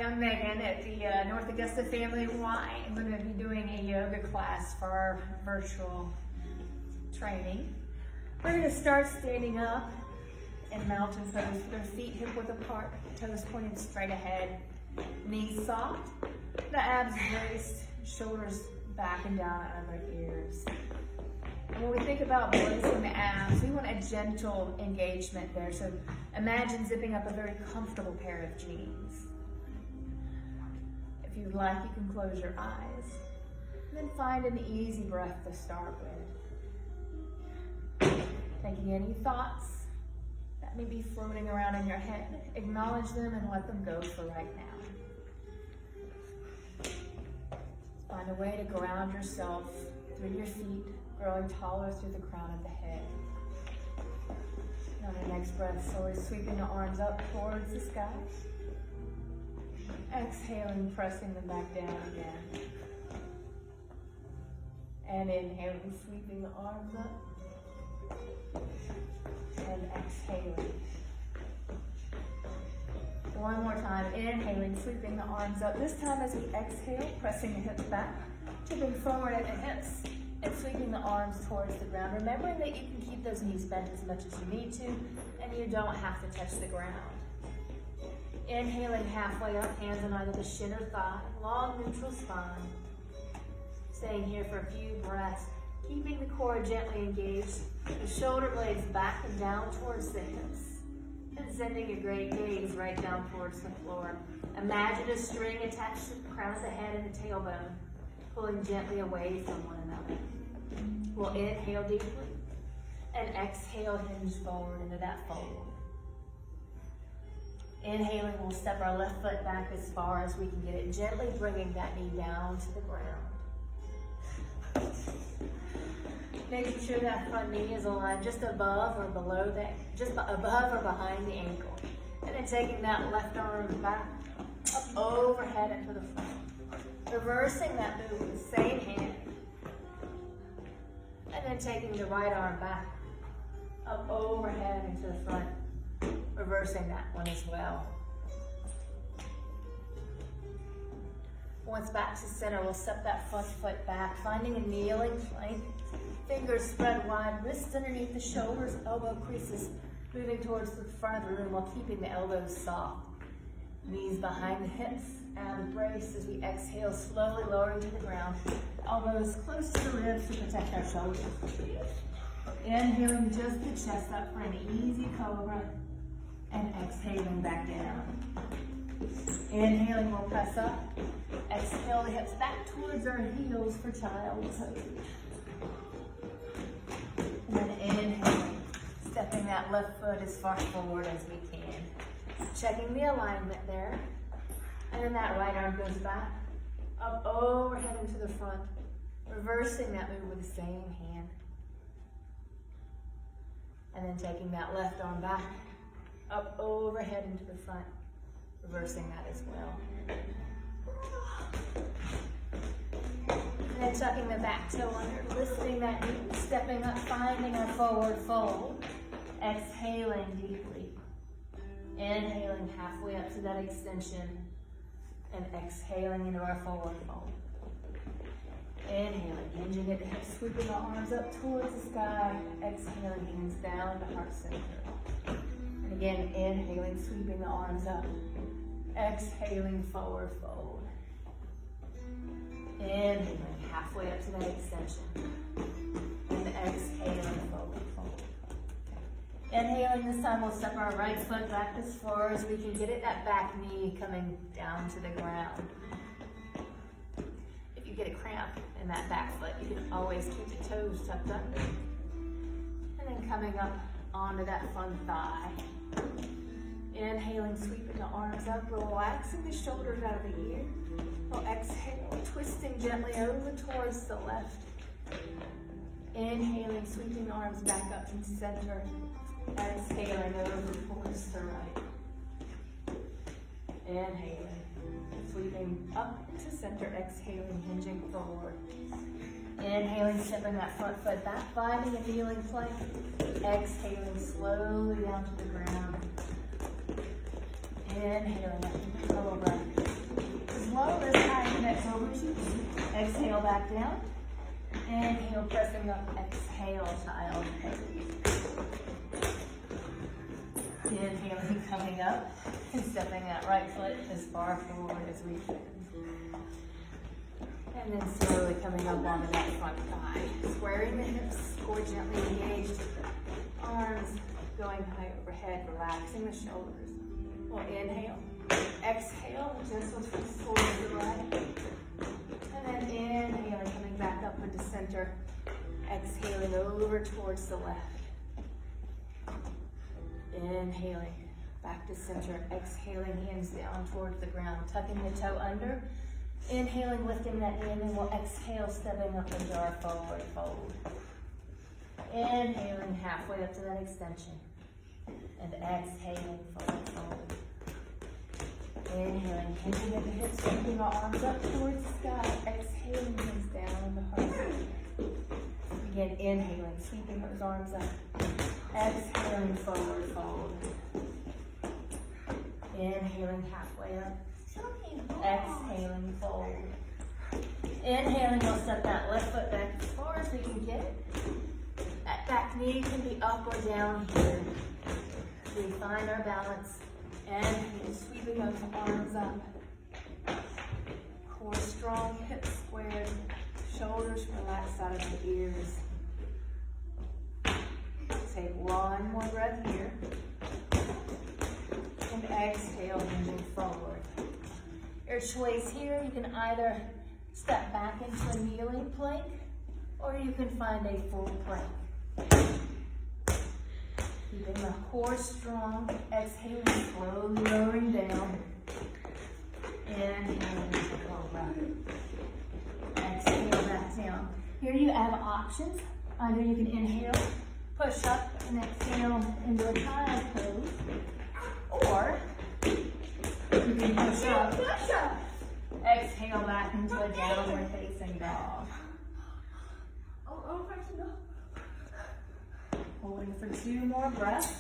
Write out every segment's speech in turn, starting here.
I'm Megan at the North Augusta Family Y. I'm going to be doing a yoga class for our virtual training. We're going to start standing up in mountain pose with our feet hip width apart, toes pointed straight ahead, knees soft, the abs braced, shoulders back and down under ears. And when we think about bracing the abs, we want a gentle engagement there. So imagine zipping up a very comfortable pair of jeans. If you'd like, you can close your eyes. And then find an easy breath to start with. Taking any thoughts that may be floating around in your head, acknowledge them and let them go for right now. Find a way to ground yourself through your feet, growing taller through the crown of the head. And on the next breath, slowly sweeping the arms up towards the sky. Exhaling, pressing them back down again. And inhaling, sweeping the arms up. And exhaling. One more time, inhaling, sweeping the arms up. This time as we exhale, pressing the hips back, tipping forward at the hips, and sweeping the arms towards the ground. Remembering that you can keep those knees bent as much as you need to, and you don't have to touch the ground. Inhaling halfway up, hands on either the shin or thigh, long neutral spine. Staying here for a few breaths, keeping the core gently engaged, the shoulder blades back and down towards the hips, and sending your great gaze right down towards the floor. Imagine a string attached to the crown of the head and the tailbone, pulling gently away from one another. We'll inhale deeply and exhale, hinge forward into that fold. Inhaling, we'll step our left foot back as far as we can get it, gently bringing that knee down to the ground. Making sure that front knee is aligned just above or below that, just above or behind the ankle. And then taking that left arm back, up overhead into the front. Reversing that move with the same hand. And then taking the right arm back, up overhead into the front. Reversing that one as well. Once back to center, we'll step that front foot back, finding a kneeling plank. Fingers spread wide, wrists underneath the shoulders, elbow creases, moving towards the front of the room while keeping the elbows soft. Knees behind the hips, abs braced as we exhale, slowly lowering to the ground. Elbows close to the ribs to protect our shoulders. Inhaling just the chest up for an easy cobra, and exhaling back down. Inhaling, we'll press up. Exhale the hips back towards our heels for child's pose. And then inhaling, stepping that left foot as far forward as we can. Checking the alignment there. And then that right arm goes back, up overhead into the front. Reversing that move with the same hand. And then taking that left arm back, up overhead into the front. Reversing that as well. And then tucking the back toe under, lifting that knee, stepping up, finding our forward fold. Exhaling deeply. Inhaling halfway up to that extension. And exhaling into our forward fold. Inhaling, hinging at the hips, sweeping the arms up towards the sky. Exhaling, hands down to heart center. And again, inhaling, sweeping the arms up. Exhaling, forward fold. Inhaling, halfway up to that extension. And exhaling, forward fold. Inhaling, this time we'll step our right foot back as far as we can get it, that back knee coming down to the ground. If you get a cramp in that back foot, you can always keep the toes tucked under. And then coming up onto that front thigh. Inhaling, sweeping the arms up, relaxing the shoulders out of the ear. We'll exhale, twisting gently over towards the left. Inhaling, sweeping the arms back up into center. Exhaling over towards the right. Inhaling, sweeping up into center. Exhaling, hinging forward. Inhaling, stepping that front foot back, finding a kneeling plank. Exhaling slowly down to the ground. Inhaling up into cobra. back down. Inhale, pressing up. Exhale, child pose. Inhaling, coming up and stepping that right foot as far forward as we can. And then slowly coming up onto that front thigh. Squaring the hips, core gently engaged. Arms going high overhead, relaxing the shoulders. We'll inhale. Exhale, gentle twist forward to the right. And then inhaling, coming back up into center. Exhaling over towards the left. Inhaling, back to center. Exhaling, hands down towards the ground. Tucking the toe under. Inhaling, lifting that knee, and then we'll exhale, stepping up into our forward fold. Inhaling, halfway up to that extension. And exhaling, forward fold. Inhaling, hinting at the hips, sweeping our arms up towards the sky. Exhaling, hands down in the heart. Again, inhaling, sweeping those arms up. Exhaling, forward fold. Inhaling, halfway up. Exhaling, fold. Inhaling, we'll step that left foot back as far as we can get it. That back knee can be up or down here. We find our balance. And sweeping those arms up. Core strong, hips squared, shoulders relaxed out of the ears. Take one more breath here. And exhale, moving forward. Your choice here, you can either step back into a kneeling plank, or you can find a full plank. Keeping the core strong, exhaling, slowly lowering down. Inhaling to cobra. Exhale back down. Here you have options. Either you can inhale, push up, and exhale into a child pose, or you can push up, exhale back into a downward facing dog. Holding for 2 more breaths.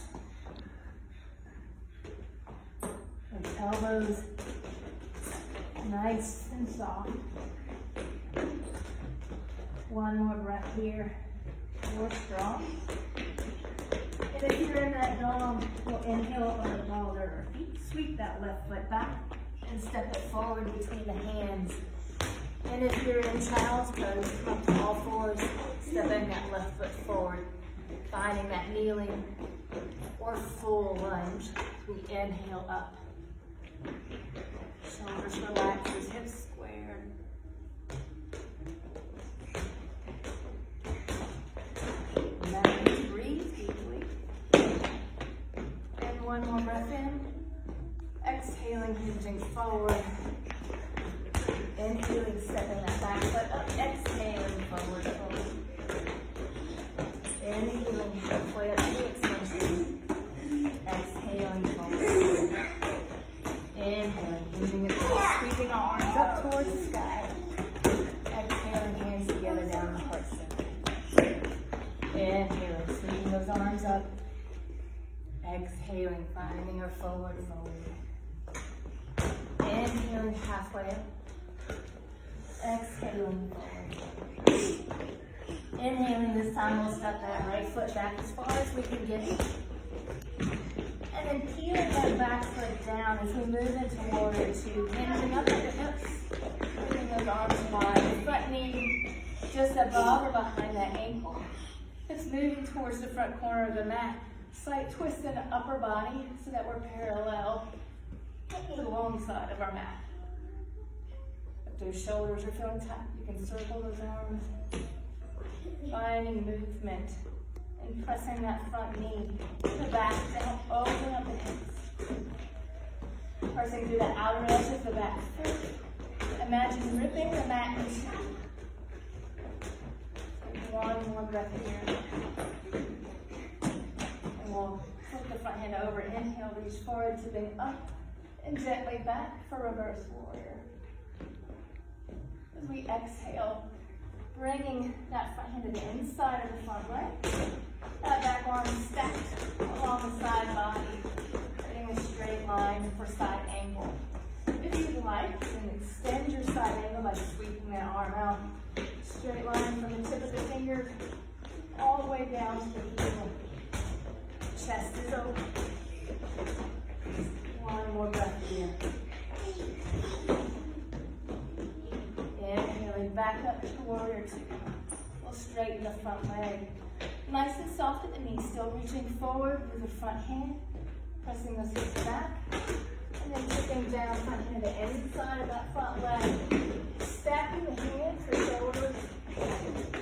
With elbows nice and soft. 1 more breath here. More strong. And if you're in that dog, we'll inhale up on the ball of our feet. Sweep that left foot back and step it forward between the hands. And if you're in child's pose, up to all fours, stepping that left foot forward. Finding that kneeling or full lunge. We inhale up. Shoulders relaxed, hips squared. Now breathe deeply. And 1 more breath in. Exhaling, hinging forward. Inhaling, stepping that back foot up. Exhaling, forward fold. Inhaling, halfway up to extension. Exhaling, forward. Inhaling, hinging it forward, sweeping our arms up towards the sky. Exhaling, hands together down the heart center. Inhaling, sweeping those arms up. Exhaling, finding our forward fold. Inhaling, halfway up. Exhaling, forward. Inhaling, this time we'll step that right foot back as far as we can get it. And then peeling that back foot down as we move into warrior 2. Hinging up at the hips, bringing those arms wide. Front knee just above or behind that ankle. Hips moving towards the front corner of the mat. Slight twist in the upper body so that we're parallel to the long side of our mat. If those shoulders are feeling tight, you can circle those arms. Finding movement and pressing that front knee to the back to help open up the hips. Pressing through the outer edge of the back foot. Imagine ripping the mat in two. Take 1 more breath here. And we'll flip the front hand over. Inhale, reach forward, tipping up and gently back for reverse warrior. As we exhale, bringing that front hand to the inside of the front leg. That back arm stacked along the side body, creating a straight line for side angle. If you'd like, you can extend your side angle by sweeping that arm out. Straight line from the tip of the finger all the way down to the heel. Chest is open. One more breath here. Inhaling back up to warrior two. We'll straighten the front leg. Nice and soft at the knee, still reaching forward with the front hand, pressing those hips back, and then tipping down front hand to the inside of that front leg. Stacking the hands for shoulders,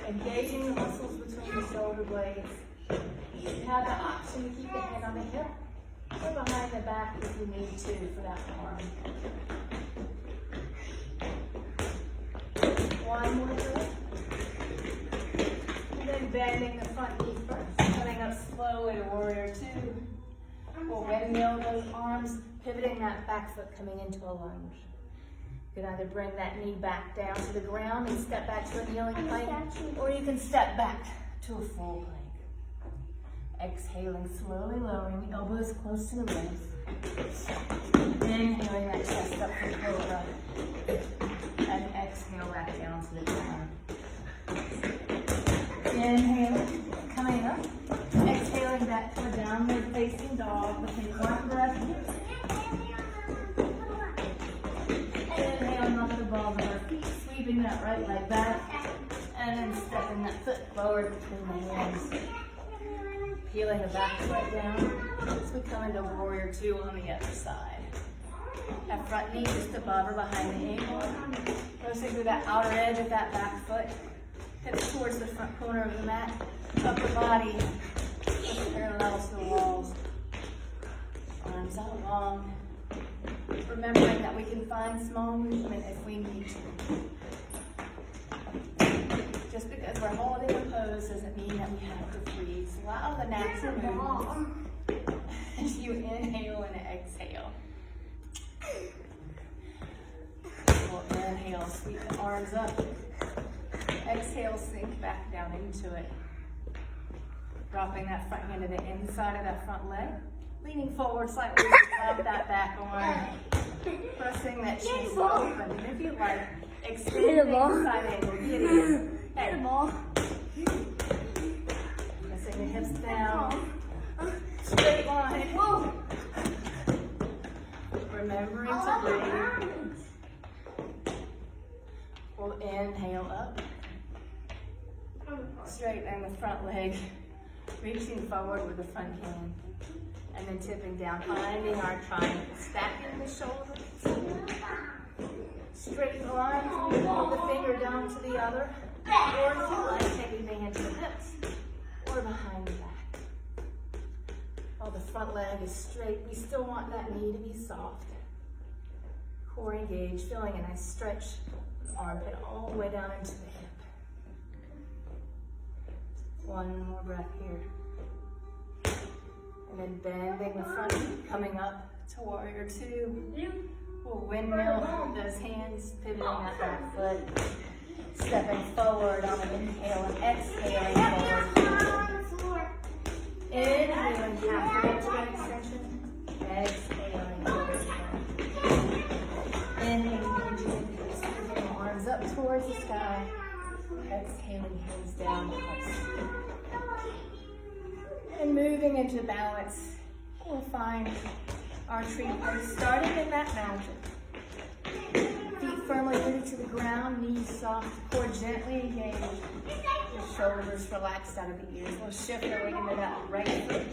engaging the muscles between the shoulder blades. You have the option to keep the hand on the hip or behind the back if you need to for that arm. One more breath. And then bending the front knee first. Coming up slowly to warrior two. We'll windmill those arms, pivoting that back foot coming into a lunge. You can either bring that knee back down to the ground and step back to a kneeling plank, or you can step back to a full plank. Exhaling, slowly lowering the elbows close to the waist. Inhaling that chest up for cobra. And exhale back down to the ground. Inhaling, coming up. Exhaling back to a downward facing dog. We'll take one breath here. Inhaling off the balls of our feet, sweeping that right leg back, and then stepping that foot forward between the hands. Peeling the back foot down as we come into warrior two on the other side. That front knee just above or behind the ankle. Noticing through that outer edge of that back foot. Hips towards the front corner of the mat. Upper body parallel to the walls. Arms out long. Remembering that we can find small movement if we need to. Just because we're holding a pose doesn't mean that we have to freeze. Allow the natural movement as you inhale and exhale. We'll inhale, sweep the arms up. Exhale, sink back down into it. Dropping that front hand to the inside of that front leg. Leaning forward slightly, grab that back arm. Pressing that cheese open. And if you like, extending side angle. Get in. Hey. Pressing the hips down. Straight line. Whoa. Remembering to breathe. We'll inhale up. Straighten the front leg. Reaching forward with the front hand. And then tipping down, finding our triangle. Stacking the shoulders. Straighten the line. Pull the finger down to the other. Or if you like, taking the hand to the hips. Or behind the back. While the front leg is straight, we still want that knee to be soft. Core engaged, feeling a nice stretch. Armpit all the way down into the hip. One more breath here. And then bending the front knee, coming up to warrior two. We'll windmill those hands, pivoting that back foot. Stepping forward on an inhale and exhaling forward. Inhaling half the vertebrae extension. Exhaling forward. Inhaling, sweeping arms up towards the sky. Exhaling, hands down. And moving into balance, we'll find our tree pose, starting in that mountain. Feet firmly rooted to the ground, knees soft, core gently engaged. Your shoulders relaxed out of the ears. We'll shift our weight into that right foot.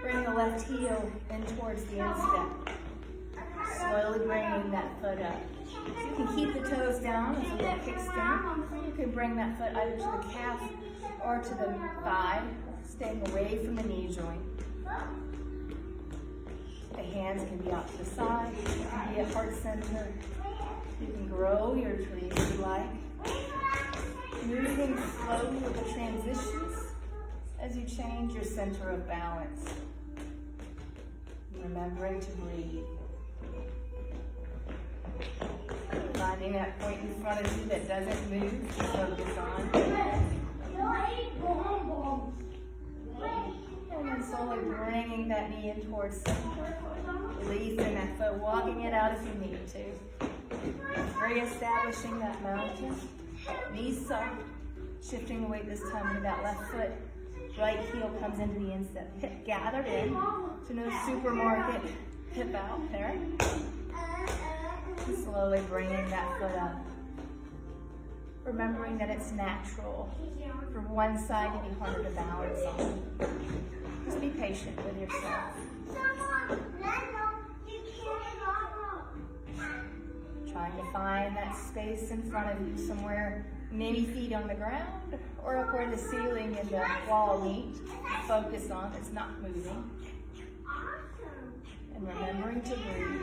Bring the left heel in towards the instep. Slowly bringing that foot up. So you can keep the toes down as a little kickstand. Or you can bring that foot either to the calf or to the thigh, staying away from the knee joint. The hands can be out to the side, you can be at heart center. You can grow your tree if you like. Moving slowly with the transitions as you change your center of balance. Remembering to breathe. Finding that point in front of you that doesn't move to focus on. And then slowly bringing that knee in towards center. Releasing that foot, walking it out if you need to. Reestablishing that mountain. Knees soft. Shifting the weight this time into that left foot. Right heel comes into the instep. Hip gathered in. So no supermarket hip out there. And slowly bringing that foot up. Remembering that it's natural for one side to be harder to balance on. Just be patient with yourself. Trying to find that space in front of you, somewhere maybe feet on the ground or up where the ceiling and the wall meet. Focus on it's not moving. And remembering to breathe.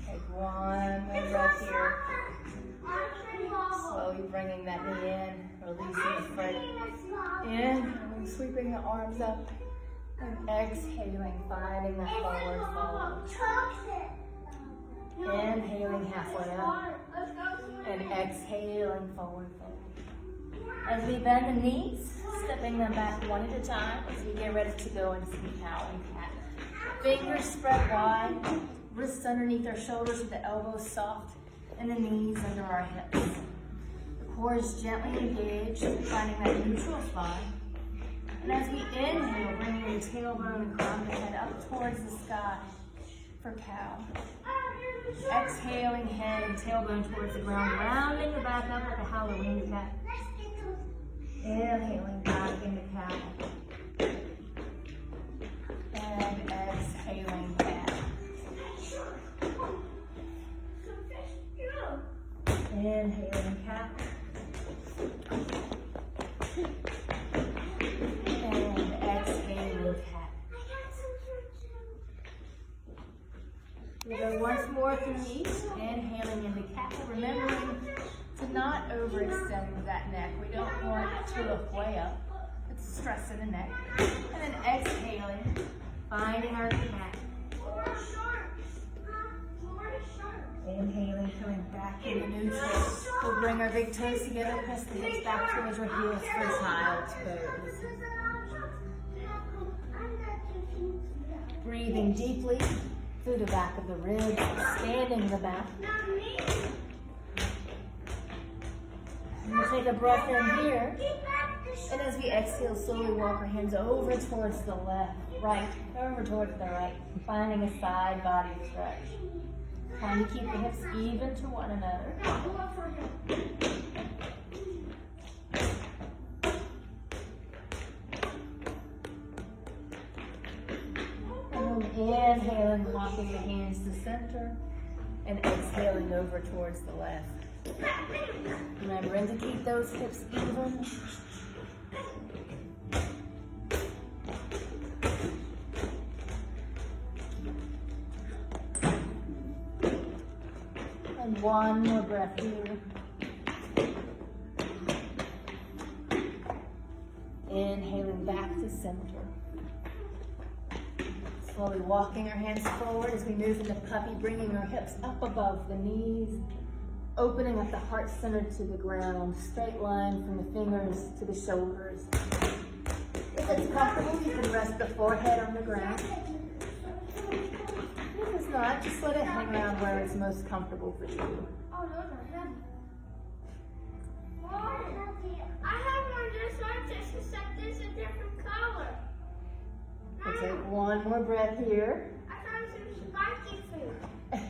Take one more breath here. Slowly bringing that knee in, releasing the foot in, and sweeping the arms up. And exhaling, finding that forward fold. Inhaling halfway up. And exhaling forward fold. As we bend the knees, stepping them back one at a time as we get ready to go into the cow and cat. Fingers spread wide, wrists underneath our shoulders with the elbows soft, and the knees under our hips. The core is gently engaged, finding that neutral spot. And as we inhale, bringing the tailbone and crown of the head up towards the sky for cow. Exhaling, head and tailbone towards the ground, rounding the back up like a Halloween cat. Inhaling back into cow. And exhaling cat. Inhaling cat. We go once more through each, inhaling into cat, remembering to not overextend that neck. We don't want it to look way up. It's stress in the neck. And then exhaling, finding our cat. Inhaling, coming back into neutral. We'll bring our big toes together, press the hips back towards our heels for child's pose. Breathing deeply through the back of the ribs, expanding the back. And we'll take a breath in here. And as we exhale, slowly walk our hands over towards the left, right, over towards the right, finding a side body stretch. Trying to keep the hips even to one another. Inhaling, walking the hands to center, and exhaling over towards the left. Remembering to keep those hips even. And one more breath here. Inhaling back to center. Slowly walking our hands forward as we move into puppy, bringing our hips up above the knees, opening up the heart center to the ground, straight line from the fingers to the shoulders. If it's comfortable, you can rest the forehead on the ground. If it's not, just let it hang around where it's most comfortable for you. Oh, those are heavy. I have one just like this, except this is a different color. We'll take one more breath here. I found some spiky food.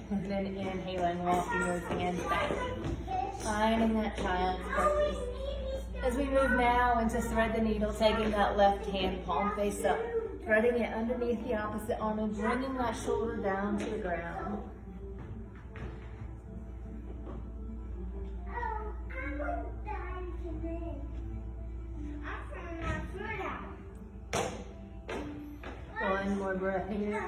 And then inhaling, walking those hands back. Finding that child's pose. As we move now into thread the needle, taking that left hand palm face up, threading it underneath the opposite arm and bringing that shoulder down to the ground. One more breath here.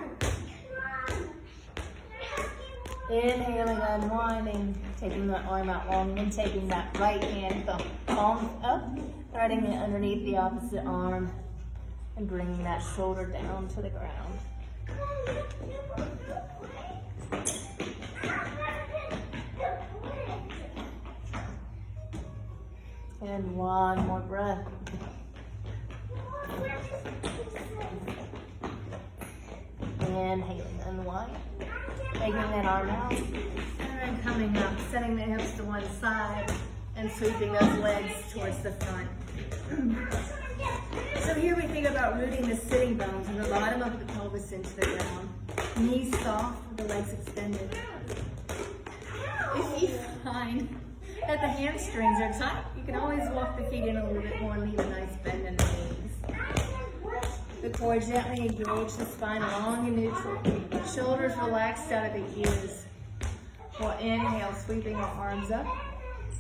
Inhaling, unwinding, taking that arm out long, and taking that right hand palm up, threading it underneath the opposite arm, and bringing that shoulder down to the ground. And one more breath. Inhaling, unwind. Taking that arm out. And then coming up, setting the hips to one side and sweeping those legs towards the front. So here we think about rooting the sitting bones from the bottom of the pelvis into the ground. Knees soft with the legs extended. If you find that the hamstrings are tight, you can always walk the feet in a little bit more and leave a nice bend in the knees. The core gently engage the spine long and neutral. Shoulders relaxed out of the ears. We'll inhale, sweeping the arms up.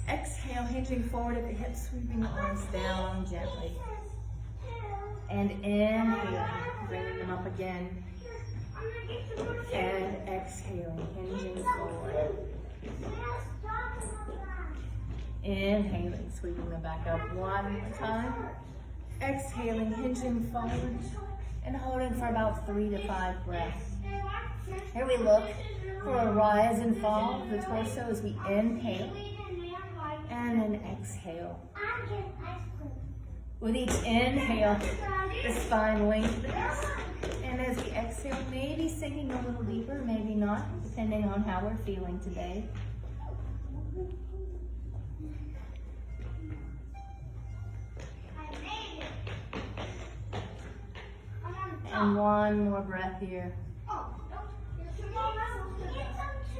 Exhale, hinging forward at the hips, sweeping the arms down gently. And inhale, bringing them up again. And exhaling, hinging forward. Inhaling, sweeping them back up one more time. Exhaling, hinging forward. And holding for about 3 to 5 breaths. Here we look for a rise and fall of the torso as we inhale. And then exhale. With each inhale, the spine lengthens. And as we exhale, maybe sinking a little deeper, maybe not, depending on how we're feeling today. And one more breath here.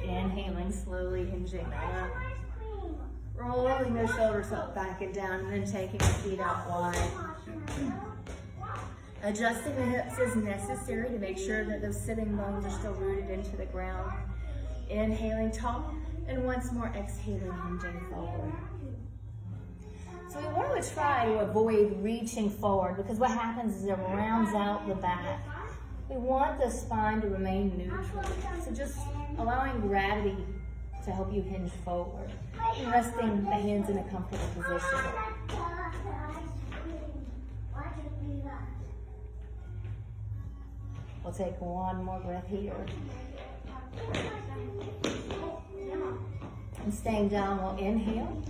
Inhaling, slowly hinging up. Rolling the shoulders up, back and down, and then taking the feet out wide. Adjusting the hips as necessary to make sure that those sitting bones are still rooted into the ground. Inhaling tall, and once more exhaling, hinging forward. So we want to try to avoid reaching forward because what happens is it rounds out the back. We want the spine to remain neutral. So just allowing gravity to help you hinge forward. And resting the hands in a comfortable position. We'll take one more breath here. And staying down, we'll inhale.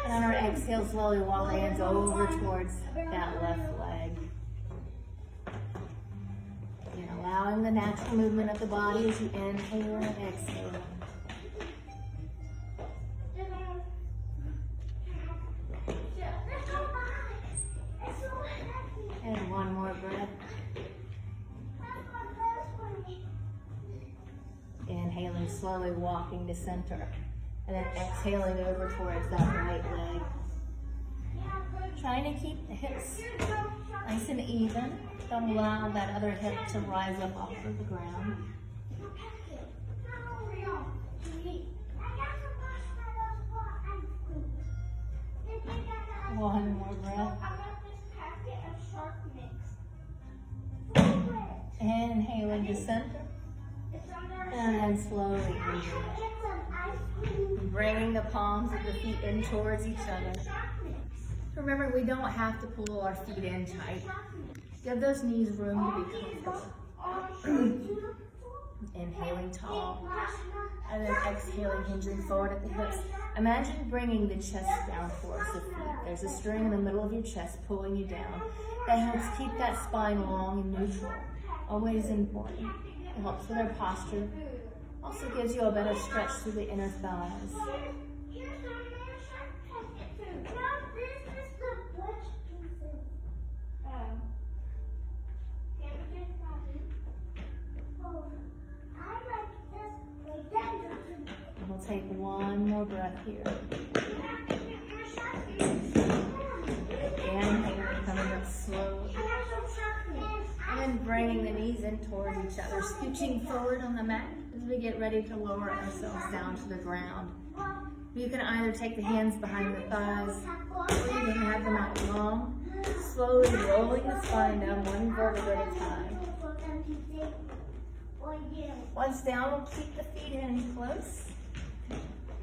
And on our exhale, slowly walk the hands over towards that left leg. And allowing the natural movement of the body as you inhale and exhale. And one more breath. Inhaling, slowly walking to center. And then exhaling over towards that right leg. Trying to keep the hips nice and even. Don't allow that other hip to rise up off of the ground. One more breath. Inhaling to center. And then slowly inhale. Bringing the palms of the feet in towards each other. Remember, we don't have to pull our feet in tight. Give those knees room to be comfortable. Inhaling tall. And then exhaling, hinging forward at the hips. Imagine bringing the chest down towards the feet. There's a string in the middle of your chest pulling you down. That helps keep that spine long and neutral. Always important. It helps with our posture. Also gives you a better stretch through the inner thighs. And we'll take one more breath here. Inhaling, coming up slowly. And then bringing the knees in towards each other, scooching forward on the mat as we get ready to lower ourselves down to the ground. You can either take the hands behind the thighs, or you can have them out long, slowly rolling the spine down one vertebra at a time. Once down, we'll keep the feet in close,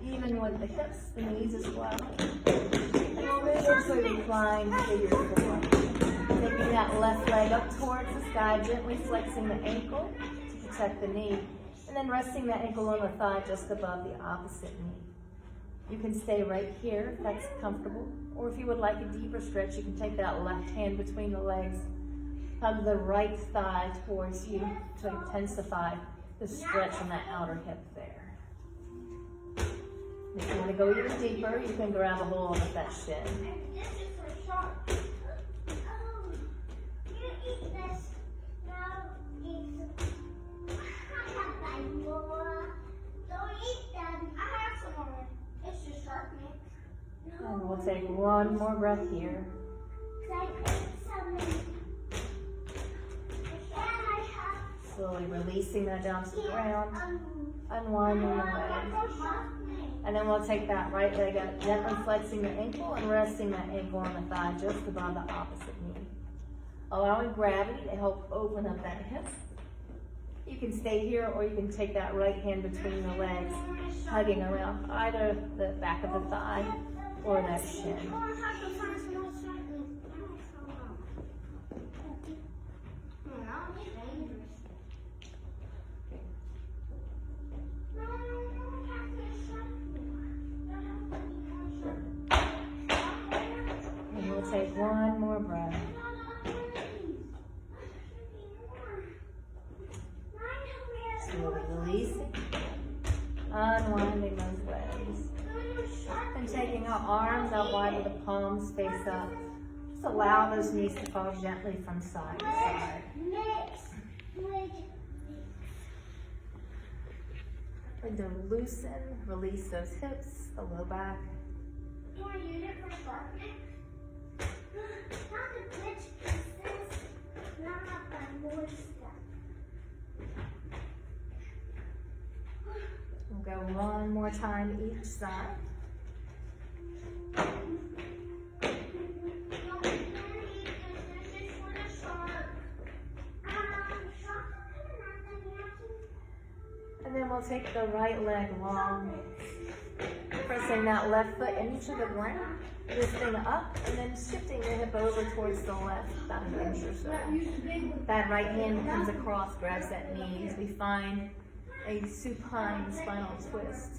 even with the hips, the knees as well. And we'll move into a reclined figure four. Taking that left leg up towards the sky, gently flexing the ankle to protect the knee, and then resting that ankle on the thigh just above the opposite knee. You can stay right here if that's comfortable, or if you would like a deeper stretch, you can take that left hand between the legs hug the right thigh towards you to intensify the stretch on that outer hip there. If you want to go even deeper, you can grab a hold of that shin. This is for sharp. Oh, you eat this. No, eat. I have like more. Don't eat them. I have some more. It's just sharp mix. And we'll take one more breath here. I ate some. And I have. Slowly releasing that down to the ground, unwinding the legs. And then we'll take that right leg up, gently flexing the ankle and resting that ankle on the thigh just above the opposite knee. Allowing gravity to help open up that hip. You can stay here or you can take that right hand between the legs, hugging around either the back of the thigh or that shin. And we'll take one more breath. Slowly releasing, unwinding those legs. And taking our arms out wide with the palms face up. Just allow those knees to fall gently from side to side. And then loosen, release those hips, the low back. Do I use it for sharpening? Not the glitch pieces, not the more stuff. We'll go one more time each side. And then we'll take the right leg long, pressing that left foot into the ground, lifting up, and then shifting your hip over towards the left, about an inch or so. That right hand comes across, grabs that knee as we find a supine spinal twist.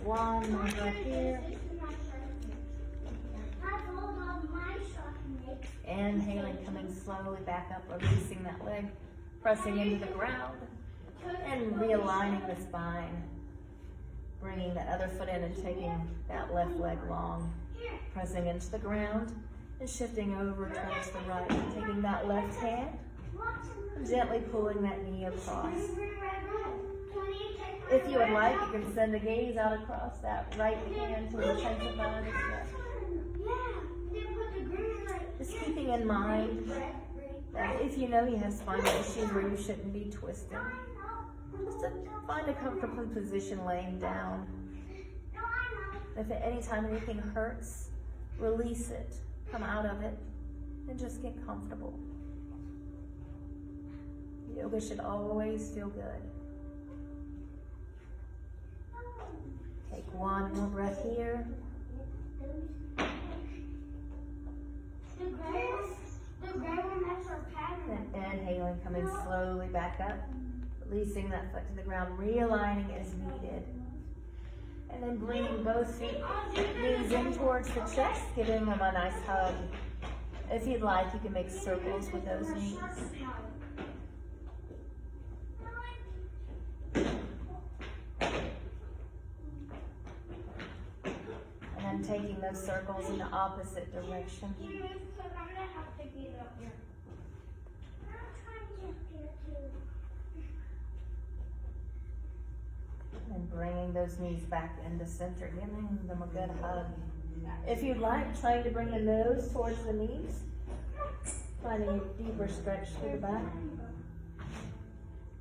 One more breath here. Inhaling, coming slowly back up, releasing that leg, pressing into the ground, and realigning the spine. Bringing that other foot in and taking that left leg long, pressing into the ground, and shifting over towards the right. Taking that left hand, and gently pulling that knee across. If you would like, you can send the gaze out across that right hand to intensify the stretch. Just keeping in mind that if you know you have spinal issues where you shouldn't be twisting, just to find a comfortable position laying down. If at any time anything hurts, release it, come out of it, and just get comfortable. Yoga should always feel good. Take one more breath here. And inhaling, coming slowly back up, releasing that foot to the ground, realigning as needed. And then bringing both feet, knees in towards the chest, giving them a nice hug. If you'd like, you can make circles with those knees. And then taking those circles in the opposite direction. And bringing those knees back into center, giving them a good hug. If you'd like, trying to bring the nose towards the knees, finding a deeper stretch through the back.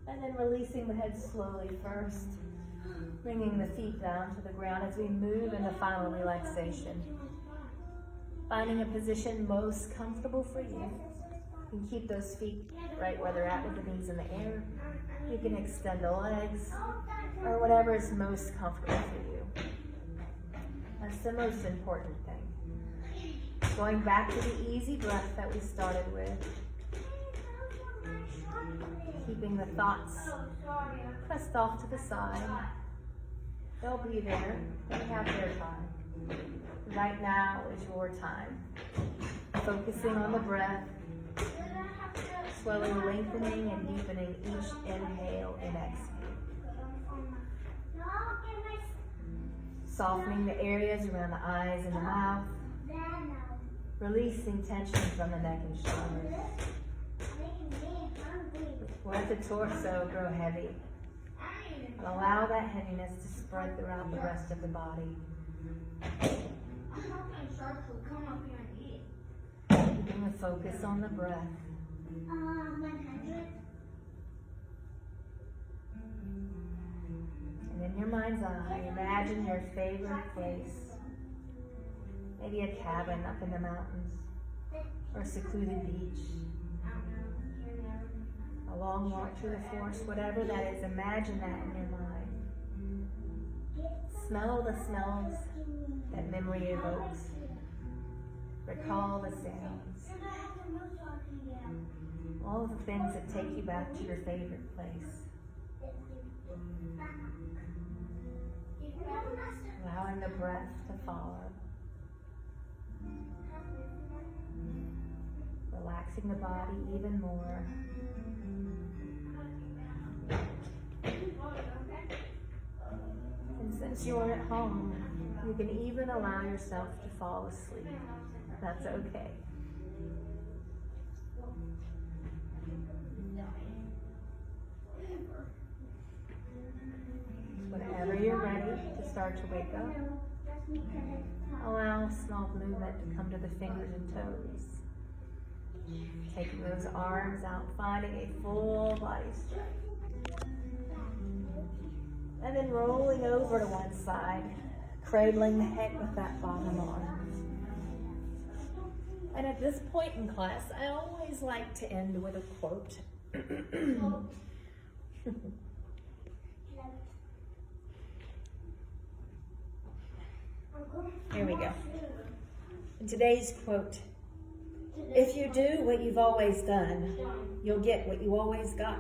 And then releasing the head slowly first, bringing the feet down to the ground as we move into final relaxation. Finding a position most comfortable for you. You can keep those feet right where they're at with the knees in the air. You can extend the legs, or whatever is most comfortable for you. And That's the most important thing. Going back to the easy breath that we started with. Keeping the thoughts pressed off to the side. They'll be there. They have their time. Right now is your time. Focusing on the breath. Slowly lengthening and deepening each inhale and exhale. Softening the areas around the eyes and the mouth. Releasing tension from the neck and shoulders. Let the torso grow heavy. And allow that heaviness to spread throughout the rest of the body. Keeping the focus on the breath. And in your mind's eye, imagine your favorite place. Maybe a cabin up in the mountains, or a secluded beach. A long walk through the forest, whatever that is, imagine that in your mind. Smell the smells that memory evokes. Recall the sounds. All of the things that take you back to your favorite place. Allowing the breath to follow. Relaxing the body even more. And since you're at home, you can even allow yourself to fall asleep. That's okay. Whenever you're ready to start to wake up, allow a small movement to come to the fingers and toes. Taking those arms out, finding a full body stretch. And then rolling over to one side, cradling the head with that bottom arm. And at this point in class, I always like to end with a quote. Here we go. And today's quote: if you do what you've always done, you'll get what you always got.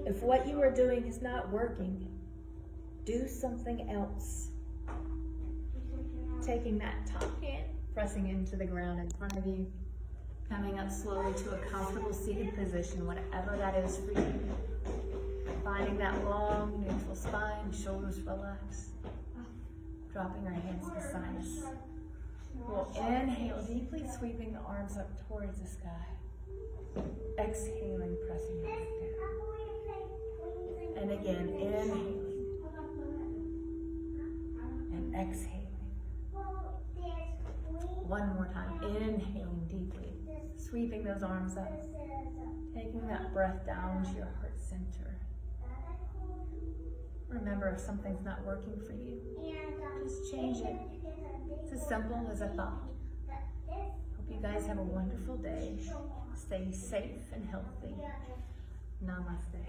If what you are doing is not working, do something else. Taking that top hand, pressing into the ground in front of you, coming up slowly to a comfortable seated position, whatever that is for you. Finding that long, neutral spine, shoulders relaxed. Dropping our hands beside us. We'll inhale deeply, sweeping the arms up towards the sky. Exhaling, pressing it down. And again, inhaling. And exhaling. One more time, inhaling deeply. Sweeping those arms up. Taking that breath down to your heart center. Remember, if something's not working for you, just change it. It's as simple as a thought. Hope you guys have a wonderful day. Stay safe and healthy. Namaste.